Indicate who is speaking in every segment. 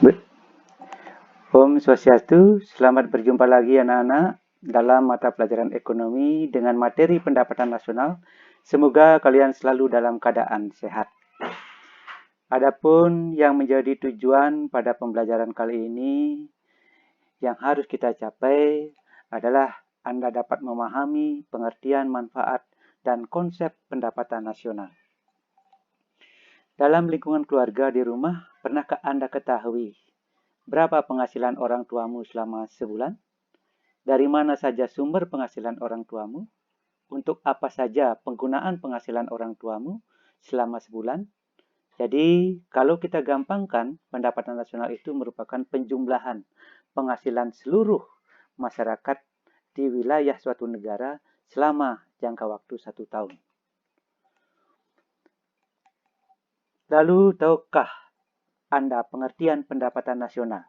Speaker 1: Be- Om Swastiastu, selamat berjumpa lagi anak-anak dalam mata pelajaran ekonomi dengan materi pendapatan nasional. Semoga kalian selalu dalam keadaan sehat. Adapun yang menjadi tujuan pada pembelajaran kali ini, yang harus kita capai adalah Anda dapat memahami pengertian manfaat dan konsep pendapatan nasional. Dalam lingkungan keluarga di rumah, pernahkah Anda ketahui berapa penghasilan orang tuamu selama sebulan? Dari mana saja sumber penghasilan orang tuamu? Untuk apa saja penggunaan penghasilan orang tuamu selama sebulan? Jadi, kalau kita gampangkan, pendapatan nasional itu merupakan penjumlahan penghasilan seluruh masyarakat di wilayah suatu negara selama jangka waktu 1 tahun. Lalu, tahukah Anda pengertian pendapatan nasional?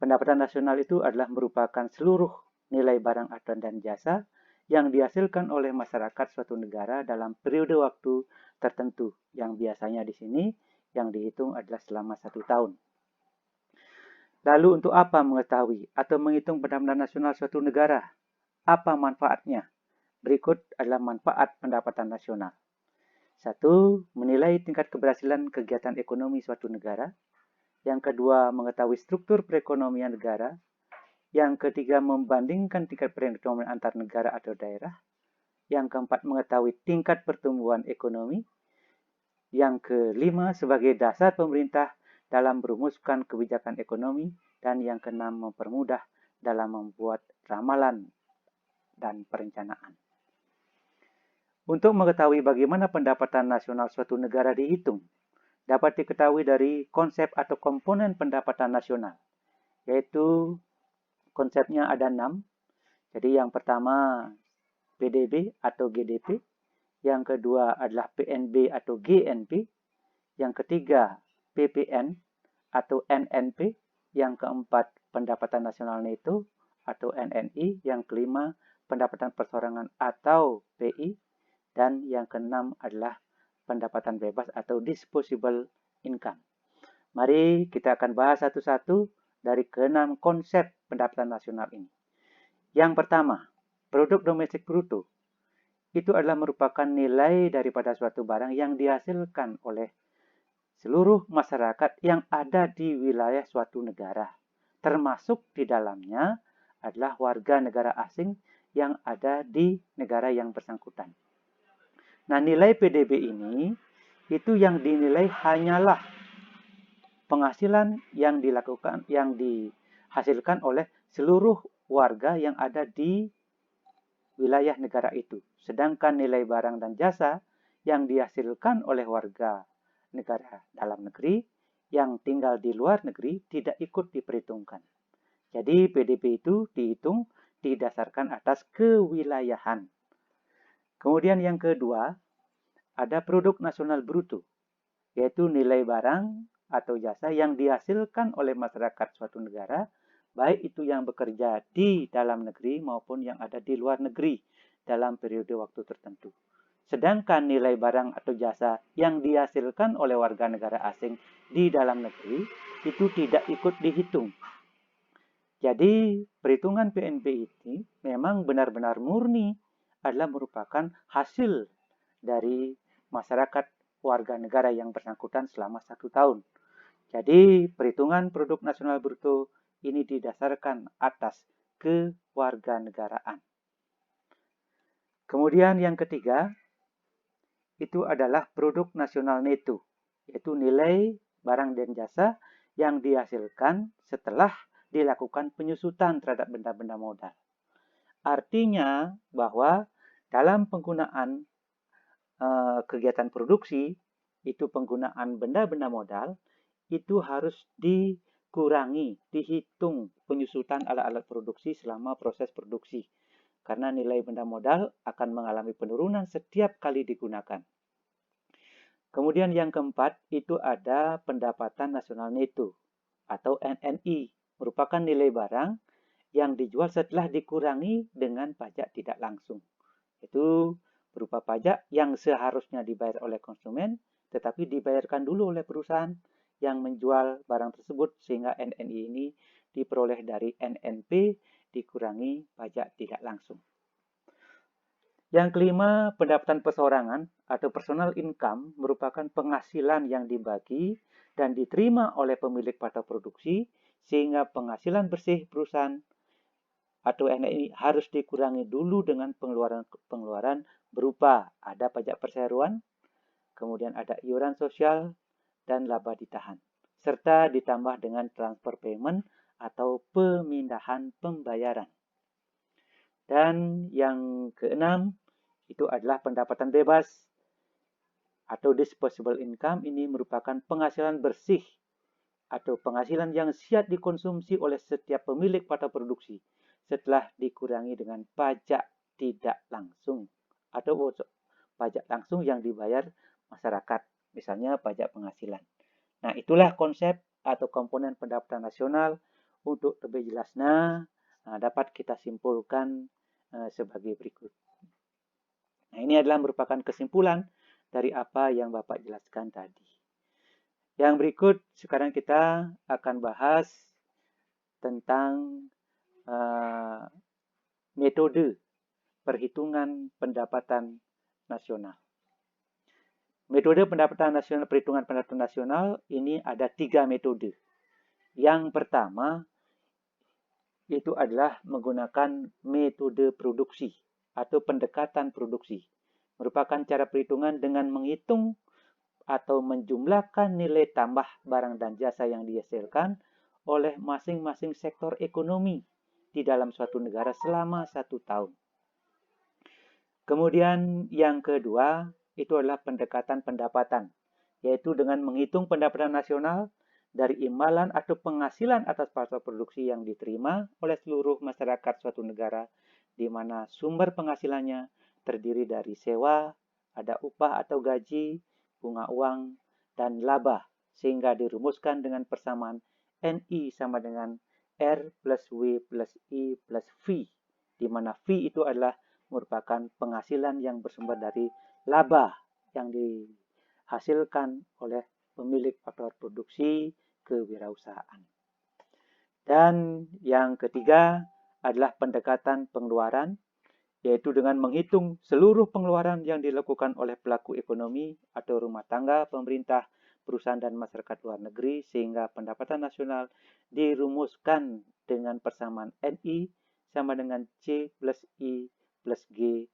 Speaker 1: Pendapatan nasional itu adalah merupakan seluruh nilai barang dan jasa yang dihasilkan oleh masyarakat suatu negara dalam periode waktu tertentu, yang biasanya di sini yang dihitung adalah selama 1 tahun. Lalu untuk apa mengetahui atau menghitung pendapatan nasional suatu negara? Apa manfaatnya? Berikut adalah manfaat pendapatan nasional. 1. Menilai tingkat keberhasilan kegiatan ekonomi suatu negara. Yang kedua, mengetahui struktur perekonomian negara. Yang ketiga, membandingkan tingkat perekonomian antar negara atau daerah. Yang keempat, mengetahui tingkat pertumbuhan ekonomi. Yang kelima, sebagai dasar pemerintah dalam merumuskan kebijakan ekonomi. Dan yang keenam, mempermudah dalam membuat ramalan dan perencanaan. Untuk mengetahui bagaimana pendapatan nasional suatu negara dihitung, dapat diketahui dari konsep atau komponen pendapatan nasional, yaitu konsepnya ada 6. Jadi yang pertama PDB atau GDP, yang kedua adalah PNB atau GNP, yang ketiga PPN atau NNP, yang keempat pendapatan nasional neto atau NNI, yang kelima pendapatan perseorangan atau PI, dan yang keenam adalah pendapatan bebas atau disposable income. Mari kita akan bahas satu-satu dari keenam konsep pendapatan nasional ini. Yang pertama, produk domestik bruto. Itu adalah merupakan nilai daripada suatu barang yang dihasilkan oleh seluruh masyarakat yang ada di wilayah suatu negara. Termasuk di dalamnya adalah warga negara asing yang ada di negara yang bersangkutan. Nah, nilai PDB ini itu yang dinilai hanyalah penghasilan yang dihasilkan oleh seluruh warga yang ada di wilayah negara itu. Sedangkan nilai barang dan jasa yang dihasilkan oleh warga negara dalam negeri yang tinggal di luar negeri tidak ikut diperhitungkan. Jadi PDB itu dihitung didasarkan atas kewilayahan. Kemudian yang kedua, ada produk nasional bruto, yaitu nilai barang atau jasa yang dihasilkan oleh masyarakat suatu negara, baik itu yang bekerja di dalam negeri maupun yang ada di luar negeri dalam periode waktu tertentu. Sedangkan nilai barang atau jasa yang dihasilkan oleh warga negara asing di dalam negeri itu tidak ikut dihitung. Jadi perhitungan PNB ini memang benar-benar murni adalah merupakan hasil dari masyarakat warga negara yang bersangkutan selama 1 tahun. Jadi perhitungan produk nasional bruto ini didasarkan atas kewarganegaraan. Kemudian yang ketiga, itu adalah produk nasional neto, yaitu nilai barang dan jasa yang dihasilkan setelah dilakukan penyusutan terhadap benda-benda modal. Artinya bahwa dalam penggunaan kegiatan produksi, itu penggunaan benda-benda modal, itu harus dikurangi, dihitung penyusutan alat-alat produksi selama proses produksi. Karena nilai benda modal akan mengalami penurunan setiap kali digunakan. Kemudian yang keempat, itu ada pendapatan nasional neto atau NNI, merupakan nilai barang yang dijual setelah dikurangi dengan pajak tidak langsung. Itu berupa pajak yang seharusnya dibayar oleh konsumen, tetapi dibayarkan dulu oleh perusahaan yang menjual barang tersebut, sehingga NNI ini diperoleh dari NNP dikurangi pajak tidak langsung. Yang kelima, pendapatan perseorangan atau personal income merupakan penghasilan yang dibagi dan diterima oleh pemilik pada produksi, sehingga penghasilan bersih perusahaan atau NNI harus dikurangi dulu dengan pengeluaran berupa ada pajak perseroan, kemudian ada iuran sosial, dan laba ditahan, serta ditambah dengan transfer payment atau pemindahan pembayaran. Dan yang keenam, itu adalah pendapatan bebas atau disposable income. Ini merupakan penghasilan bersih atau penghasilan yang siap dikonsumsi oleh setiap pemilik pada produksi setelah dikurangi dengan pajak tidak langsung atau pajak langsung yang dibayar masyarakat, misalnya pajak penghasilan. Nah, itulah konsep atau komponen pendapatan nasional. Untuk lebih jelasnya dapat kita simpulkan sebagai berikut. Nah, ini adalah merupakan kesimpulan dari apa yang Bapak jelaskan tadi. Yang berikut, sekarang kita akan bahas tentang metode perhitungan pendapatan nasional. Metode pendapatan nasional, perhitungan pendapatan nasional ini ada 3 metode. Yang pertama, itu adalah menggunakan metode produksi atau pendekatan produksi. Merupakan cara perhitungan dengan menghitung atau menjumlahkan nilai tambah barang dan jasa yang dihasilkan oleh masing-masing sektor ekonomi di dalam suatu negara selama 1 tahun. Kemudian yang kedua, itu adalah pendekatan pendapatan, yaitu dengan menghitung pendapatan nasional dari imbalan atau penghasilan atas pasar produksi yang diterima oleh seluruh masyarakat suatu negara, di mana sumber penghasilannya terdiri dari sewa, ada upah atau gaji, bunga uang, dan laba, sehingga dirumuskan dengan persamaan NI sama dengan R plus W plus I plus V, di mana V itu adalah merupakan penghasilan yang bersumber dari laba yang dihasilkan oleh pemilik faktor produksi kewirausahaan. Dan yang ketiga adalah pendekatan pengeluaran, yaitu dengan menghitung seluruh pengeluaran yang dilakukan oleh pelaku ekonomi atau rumah tangga, pemerintah, perusahaan, dan masyarakat luar negeri, sehingga pendapatan nasional dirumuskan dengan persamaan NI sama dengan C plus I plus G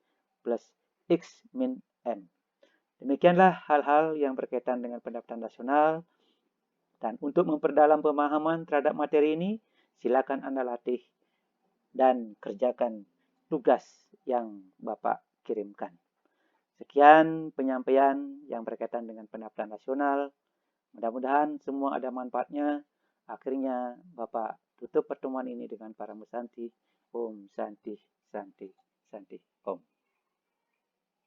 Speaker 1: plus X min M. Demikianlah hal-hal yang berkaitan dengan pendapatan nasional. Dan untuk memperdalam pemahaman terhadap materi ini, silakan Anda latih dan kerjakan tugas yang Bapak kirimkan. Sekian penyampaian yang berkaitan dengan pendapatan nasional. Mudah-mudahan semua ada manfaatnya. Akhirnya Bapak tutup pertemuan ini dengan para musanti. Om Santi, Santi, Santi, Om.